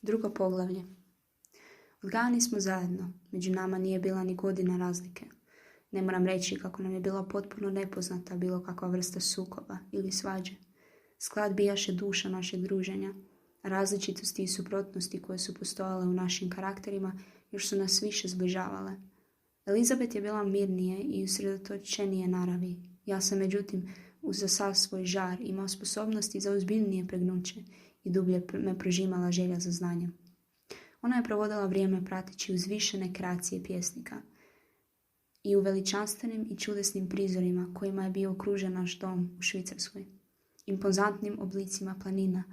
Drugo poglavlje. Odgajani smo zajedno, među nama nije bila ni godina razlike. Ne moram reći kako nam je bila potpuno nepoznata bilo kakva vrsta sukoba ili svađe. Sklad bijaše duša našeg druženja. Različitosti i suprotnosti koje su postojale u našim karakterima još su nas više zbližavale. Elizabet je bila mirnije i usredotočenije naravi. Ja sam međutim uz sav svoj žar imao sposobnosti za ozbiljnije pregnuće i dublje me prožimala želja za znanjem. Ona je provodila vrijeme prateći uzvišene kreacije pjesnika i u veličanstvenim i čudesnim prizorima kojima je bio okružen naš dom u Švicarskoj, impozantnim oblicima planina,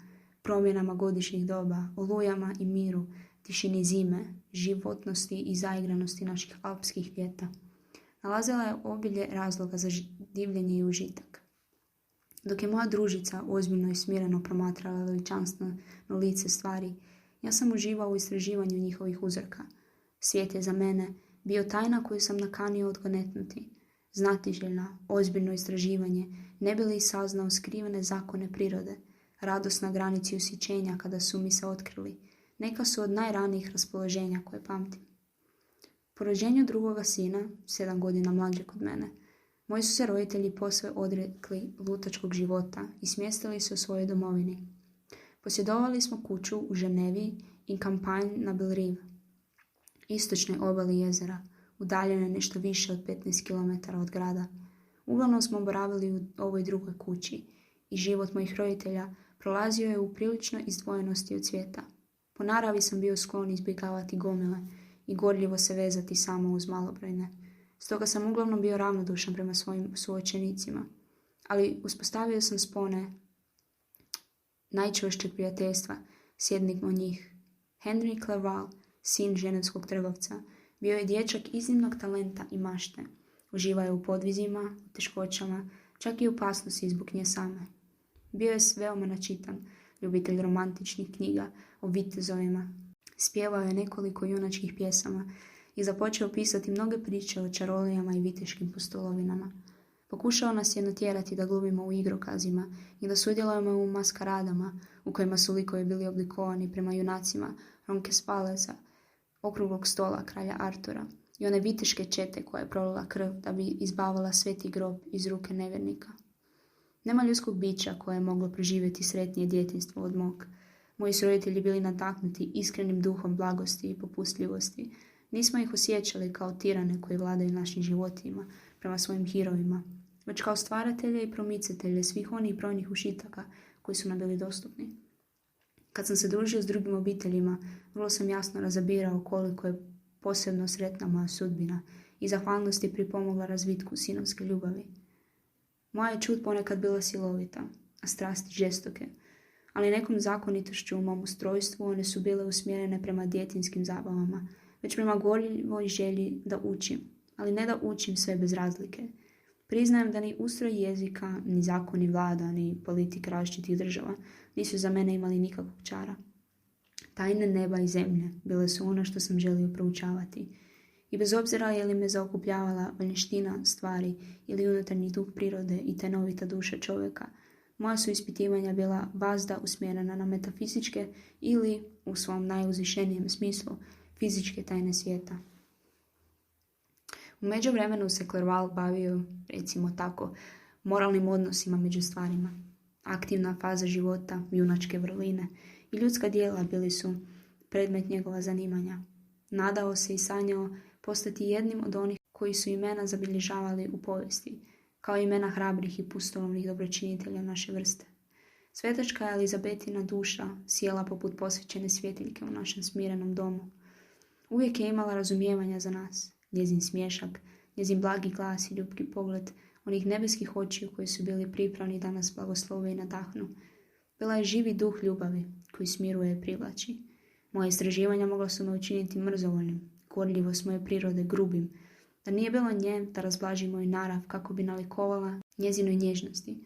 promjenama godišnjih doba, olujama i miru, tišini zime, životnosti i zaigranosti naših alpskih ljeta. Nalazila je obilje razloga za divljenje i užitak. Dok je moja družica ozbiljno i smireno promatrala veličanstveno lice stvari, ja sam uživao u istraživanju njihovih uzorka. Svijet je za mene bio tajna koju sam nakanio odgonetnuti. Znatiželjna, ozbiljno istraživanje, ne bi li saznao skrivene zakone prirode, radost na granici ushićenja kada su mi se otkrili, neka su od najranijih raspoloženja koje pamtim. Po rođenju drugoga sina, 7 godina mlađeg od mene, moji su se roditelji posve odrekli lutačkog života i smjestili se u svojoj domovini. Posjedovali smo kuću u Ženevi i kampanj na Bellerive, istočnoj obali jezera, udaljene nešto više od 15 km od grada. Uglavnom smo boravili u ovoj drugoj kući i život mojih roditelja prolazio je u priličnoj izdvojenosti od svijeta. Po naravi sam bio sklon izbjegavati gomile i gorljivo se vezati samo uz malobrojne. Stoga sam uglavnom bio ravnodušan prema svojim suočenicima, ali uspostavio sam spone najčvršćeg prijateljstva s jednim od njih. Henry Clerval, sin ženevskog trgovca, bio je dječak iznimnog talenta i mašte. Uživao je u podvizima, u teškoćama, čak i opasnosti zbog nje same. Bio je veoma načitan, ljubitelj romantičnih knjiga o vitezovima. Spjevao je nekoliko junačkih pjesama i započeo pisati mnoge priče o čarolijama i viteškim pustolovinama. Pokušao nas je natjerati da glumimo u igrokazima i da sudjelujemo u maskaradama u kojima su likovi bili oblikovani prema junacima Roncesvalesa, okruglog stola kralja Artura i one viteške čete koja je prolila krv da bi izbavila sveti grob iz ruke nevjernika. Nema ljudskog bića koje je moglo preživjeti sretnije djetinjstvo od mog. Moji su roditelji bili nadahnuti iskrenim duhom blagosti i popustljivosti. Nismo ih osjećali kao tirane koji vladaju našim životima prema svojim hirovima, već kao stvaratelje i promicatelje svih onih brojnih užitaka koji su nam bili dostupni. Kad sam se družio s drugim obiteljima, vrlo sam jasno razabirao koliko je posebno sretna moja sudbina i zahvalnosti pripomogla razvitku sinovske ljubavi. Moja je čut ponekad bila silovita, a strasti žestoke, ali nekom zakonitošću u mom ustrojstvu one su bile usmjerene prema djetinskim zabavama, već prema gorljivoj želji da učim, ali ne da učim sve bez razlike. Priznajem da ni ustroj jezika, ni zakoni vlada, ni politik različitih država nisu za mene imali nikakvog čara. Tajne neba i zemlje bile su ono što sam želio proučavati. I bez obzira je li me zaokupljavala vanjština stvari ili unutarnji duh prirode i tajnovita duša čovjeka, moja su ispitivanja bila vazda usmjerena na metafizičke ili, u svom najuzvišenijem smislu, fizičke tajne svijeta. U međuvremenu se Clerval bavio, recimo tako, moralnim odnosima među stvarima. Aktivna faza života, junačke vrline i ljudska djela bili su predmet njegova zanimanja. Nadao se i sanjao postati jednim od onih koji su imena zabilježavali u povijesti, kao imena hrabrih i pustolovnih dobročinitelja naše vrste. Svetačka Elizabetina duša sjela poput posvećene svjetiljke u našem smirenom domu. Uvijek je imala razumijevanja za nas. Njezin smješak, njezin blagi glas i ljubki pogled onih nebeskih očiju koji su bili pripravni da nas blagoslove i nadahnu. Bila je živi duh ljubavi koji smiruje i privlači. Moje istraživanja mogla su me učiniti mrzovoljnim, gorljivost moje prirode grubim, da nije bilo nje da razblaži moj narav kako bi nalikovala njezinoj nježnosti.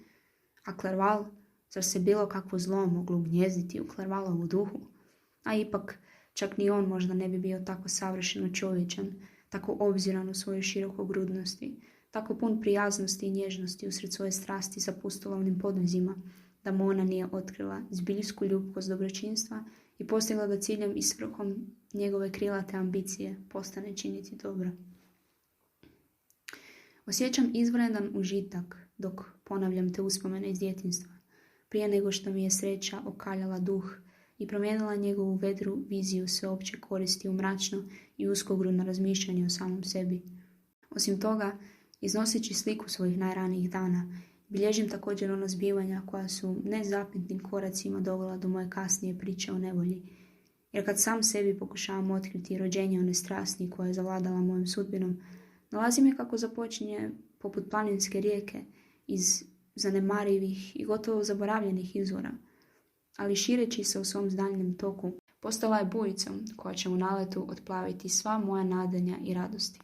A Clerval, zar se bilo kakvo zlo moglo gnjezditi u Clervalovu duhu? A ipak, čak ni on možda ne bi bio tako savršeno čovječan, tako obziran u svojoj širokogrudnosti, tako pun prijaznosti i nježnosti usred svoje strasti za pustolovnim podvizima, da mu ona nije otkrila zbiljsku ljubkost dobročinstva i postigla da ciljem i svrhom njegove krilate ambicije postane činiti dobro. Osjećam izvanredan užitak dok ponavljam te uspomene iz djetinjstva, prije nego što mi je sreća okaljala duh i promijenila njegovu vedru viziju sveopće koristi u mračno i uskogrudno razmišljanje o samom sebi. Osim toga, iznoseći sliku svojih najranijih dana, bilježim također ona zbivanja koja su nezapitnim koracima dovela do moje kasnije priče o nevolji. Jer kad sam sebi pokušavam otkriti rođenje one strasti koja je zavladala mojom sudbinom, nalazim je kako započinje poput planinske rijeke iz zanemarivih i gotovo zaboravljenih izvora, ali šireći se u svom daljnjem toku, postala je bujicom koja će u naletu otplaviti sva moja nadanja i radosti.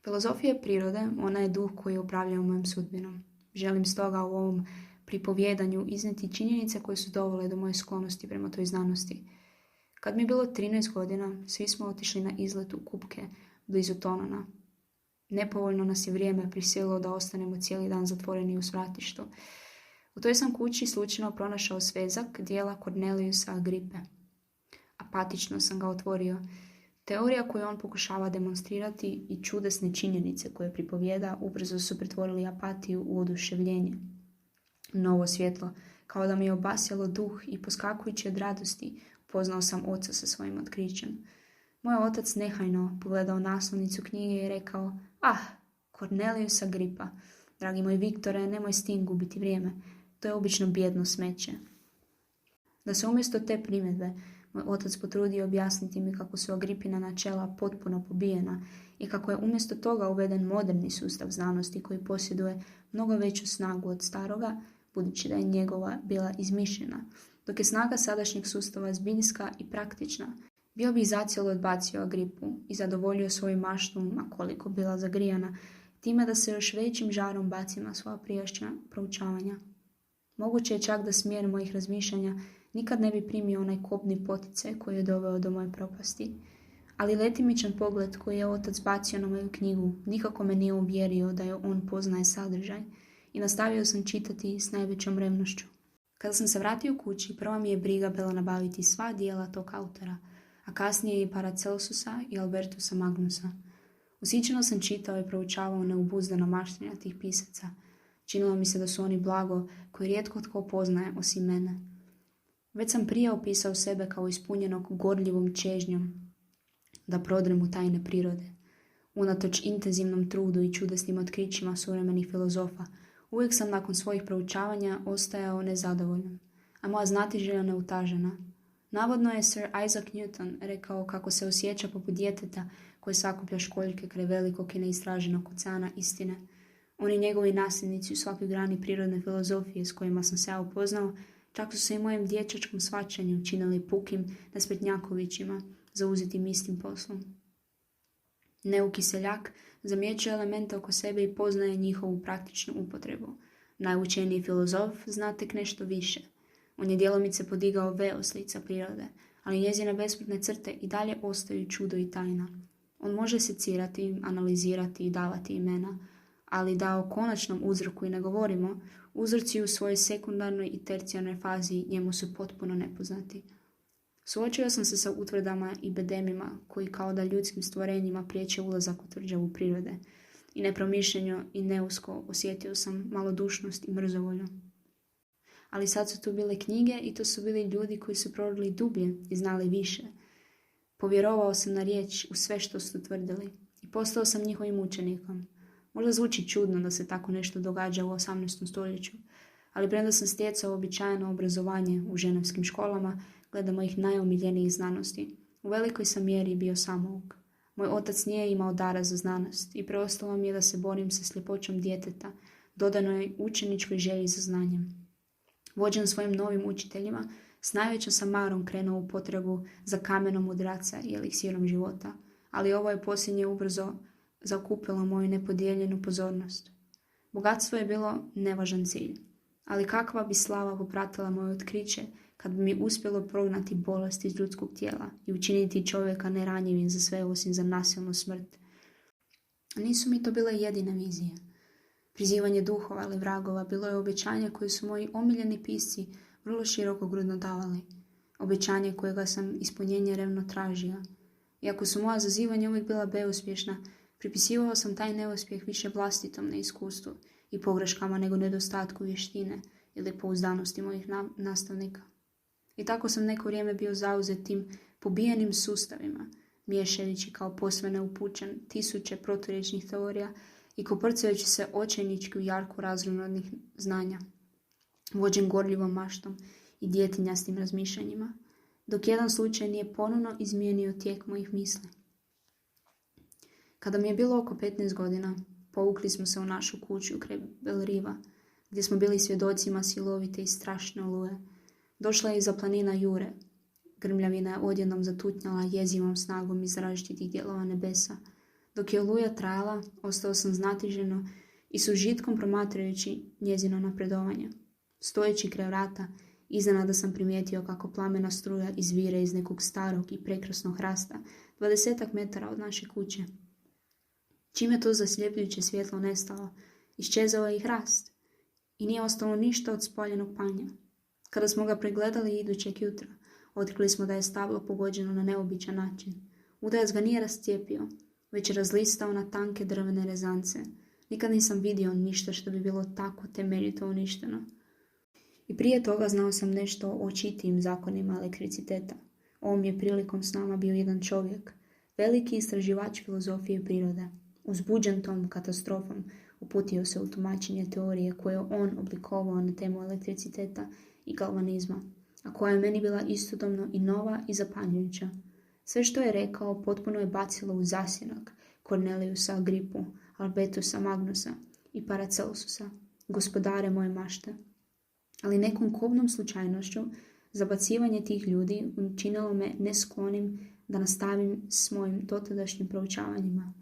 Filozofija prirode, ona je duh koji upravlja mojom sudbinom. Želim stoga u ovom pripovjedanju iznijeti činjenice koje su dovele do moje sklonosti prema toj znanosti. Kad mi je bilo 13 godina, svi smo otišli na izlet u Kupke blizu Tonona. Nepovoljno nas je vrijeme prisililo da ostanemo cijeli dan zatvoreni u svratištu. U toj sam kući slučajno pronašao svezak dijela Corneliusa Agripe. Apatično sam ga otvorio. Teorija koju on pokušava demonstrirati i čudesne činjenice koje pripovijeda ubrzo su pretvorili apatiju u oduševljenje. Novo svjetlo, kao da mi je obasjalo duh i poskakujući od radosti, upoznao sam oca sa svojim otkrićem. Moj otac nehajno pogledao naslovnicu knjige i rekao: Cornelius Agripa, dragi moj Viktore, nemoj s tim gubiti vrijeme, to je obično bijedno smeće. Da se umjesto te primjedbe moj otac potrudio objasniti mi kako su Agripina načela potpuno pobijena i kako je umjesto toga uveden moderni sustav znanosti koji posjeduje mnogo veću snagu od staroga, budući da je njegova bila izmišljena, dok je snaga sadašnjeg sustava zbiljska i praktična, bio bi zacijelo odbacio Agripu i zadovoljio svoju maštu, ma koliko bila zagrijana, time da se još većim žarom baci na svoja prijašnja proučavanja. Moguće je čak da smjer mojih razmišljanja nikad ne bi primio onaj kobni poticaj koji je doveo do moje propasti. Ali letimičan pogled koji je otac bacio na moju knjigu nikako me nije uvjerio da je on poznaje sadržaj i nastavio sam čitati s najvećom revnošću. Kada sam se vratio kući, prva mi je briga bila nabaviti sva dijela tog autora, a kasnije i Paracelsusa i Albertusa Magnusa. Usićeno sam čitao i proučavao neobuzdana maštenja tih pisaca. Činilo mi se da su oni blago koje rijetko tko poznaje osim mene. Već sam prije opisao sebe kao ispunjenog gorljivom čežnjom da prodrem u tajne prirode. Unatoč intenzivnom trudu i čudesnim otkrićima suvremenih filozofa, uvijek sam nakon svojih proučavanja ostajao nezadovoljan, a moja znatiželja neutažena. Navodno je Sir Isaac Newton rekao kako se osjeća poput djeteta koje sakuplja školjke kraj velikog i neistraženog oceana istine. Oni njegovi nasljednici u svakoj grani prirodne filozofije s kojima sam se ja upoznao, čak su se i mojem dječačkom shvaćanju činili pukim nespretnjakovićima zauzetim istim poslom. Neuki seljak zamjećuje elemente oko sebe i poznaje njihovu praktičnu upotrebu. Najučeniji filozof zna tek nešto više. On je djelomice podigao veo s lica prirode, ali njezine besmrtne crte i dalje ostaju čudo i tajna. On može secirati, analizirati i davati imena, ali da o konačnom uzroku i ne govorimo, uzroci u svojoj sekundarnoj i tercijarnoj fazi njemu su potpuno nepoznati. Suočio sam se sa utvrdama i bedemima koji kao da ljudskim stvorenjima priječe ulazak u tvrđavu prirode i nepromišljeno i neusko osjetio sam malodušnost i mrzovolju. Ali sad su tu bile knjige i to su bili ljudi koji su prorili dublje i znali više. Povjerovao sam na riječ u sve što su tvrdili i postao sam njihovim učenikom. Možda zvuči čudno da se tako nešto događa u 18. stoljeću, ali premda sam stjecao običajno obrazovanje u ženevskim školama, glede mojih najomiljenijih znanosti, u velikoj sam mjeri bio samouk. Moj otac nije imao dara za znanost i preostalo mi je da se borim sa sljepoćom djeteta, dodanoj učeničkoj želji za znanjem. Vođen svojim novim učiteljima, s najvećom sam marom krenuo u potragu za kamenom mudraca i eliksirom života, ali ovo je posljednje ubrzo zakupilo moju nepodijeljenu pozornost. Bogatstvo je bilo nevažan cilj, ali kakva bi slava popratila moje otkriće kad bi mi uspjelo prognati bolest iz ljudskog tijela i učiniti čovjeka neranjivim za sve osim za nasilnu smrt. Nisu mi to bile jedine vizije. Prizivanje duhova ili vragova bilo je obećanje koje su moji omiljeni pisci vrlo širokogrudno davali. Obećanje kojega sam ispunjenje revno tražio. Iako su moja zazivanja uvijek bila beuspješna, pripisivao sam taj neuspjeh više vlastitom neiskustvu i pogreškama nego nedostatku vještine ili pouzdanosti mojih nastavnika. I tako sam neko vrijeme bio zauzet tim pobijenim sustavima, miješajući kao posve neupućen tisuće proturječnih teorija i koprcajući se očajnički u jarku raznorodnih znanja, vođen gorljivom maštom i djetinjastim razmišljanjima, dok jedan slučaj nije ponovno izmijenio tijek mojih misli. Kada mi je bilo oko 15 godina, povukli smo se u našu kuću kraj Belriva, gdje smo bili svjedocima silovite i strašne oluje. Došla je iza planina Jure. Grmljavina je odjednom zatutnjala jezivom snagom iz različitih dijelova nebesa. Dok je oluja trajala, ostao sam znatiženo i s užitkom promatrajući njezino napredovanje. Stojeći kraj vrata, iznenada sam primijetio kako plamena struja izvire iz nekog starog i prekrasnog hrasta, 20 metara od naše kuće. Čim je to zasljepljujuće svjetlo nestalo, iščezao je i hrast i nije ostalo ništa od spaljenog panja. Kada smo ga pregledali idućeg jutra, otkrili smo da je stablo pogođeno na neobičan način. Udajac ga nije rascijepio, već je razlistao na tanke drvene rezance. Nikad nisam vidio ništa što bi bilo tako temeljito uništeno. I prije toga znao sam nešto o očitijim zakonima elektriciteta. Ovom je prilikom s nama bio jedan čovjek, veliki istraživač filozofije prirode. Uzbuđen tom katastrofom, uputio se u tumačenje teorije koje je on oblikovao na temu elektriciteta i galvanizma, a koja je meni bila istodobno i nova i zapanjujuća. Sve što je rekao potpuno je bacilo u zasjenak Corneliusa Agrippu, Albertusa Magnusa i Paracelsusa, gospodare moje mašte. Ali nekom kobnom slučajnošću zabacivanje tih ljudi učinilo me nesklonim da nastavim s mojim dotadašnjim proučavanjima.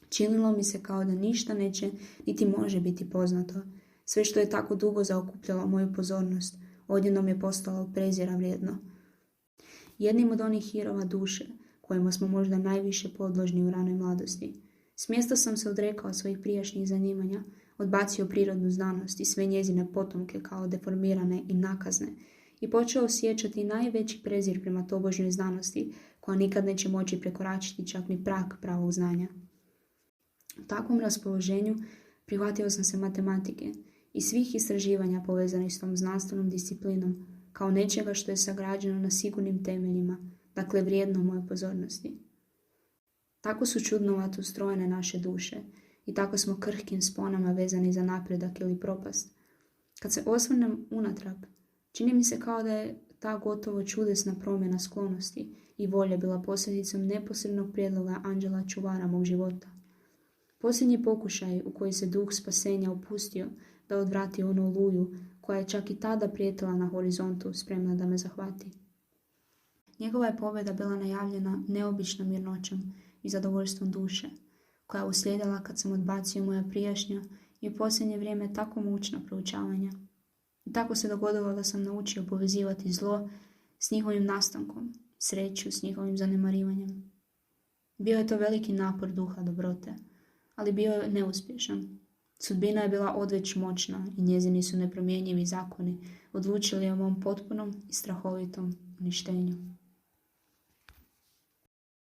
Činilo mi se kao da ništa neće niti može biti poznato. Sve što je tako dugo zaokupljalo moju pozornost, odjednom je postalo prezira vrijedno. Jednim od onih hirova duše, kojima smo možda najviše podložni u ranoj mladosti, smjesto sam se odrekao svojih prijašnjih zanimanja, odbacio prirodnu znanost i sve njezine potomke kao deformirane i nakazne i počeo osjećati najveći prezir prema tobožnjoj znanosti, koja nikad neće moći prekoračiti čak ni prag pravog znanja. U takvom raspoloženju prihvatio sam se matematike i svih istraživanja povezanih s tom znanstvenom disciplinom, kao nečega što je sagrađeno na sigurnim temeljima, dakle vrijedno moje pozornosti. Tako su čudnovato ustrojene naše duše i tako smo krhkim sponama vezani za napredak ili propast. Kad se osvrnem unatrag, čini mi se kao da je ta gotovo čudesna promjena sklonosti i volje bila posljedicom neposrednog prijedloga anđela čuvara mog života. Posljednji pokušaj u koji se duh spasenja upustio da odvrati onu oluju koja je čak i tada prijetila na horizontu, spremna da me zahvati. Njegova je pobjeda bila najavljena neobičnom mirnoćom i zadovoljstvom duše, koja je uslijedila kad sam odbacio moja prijašnja i u posljednje vrijeme tako mučna proučavanja. I tako se dogodilo da sam naučio povezivati zlo s njihovim nastankom, sreću s njihovim zanemarivanjem. Bio je to veliki napor duha dobrote, ali bio je neuspješan. Sudbina je bila odveć moćna i njezini su nepromjenjivi zakoni odlučili o mom potpunom i strahovitom uništenju.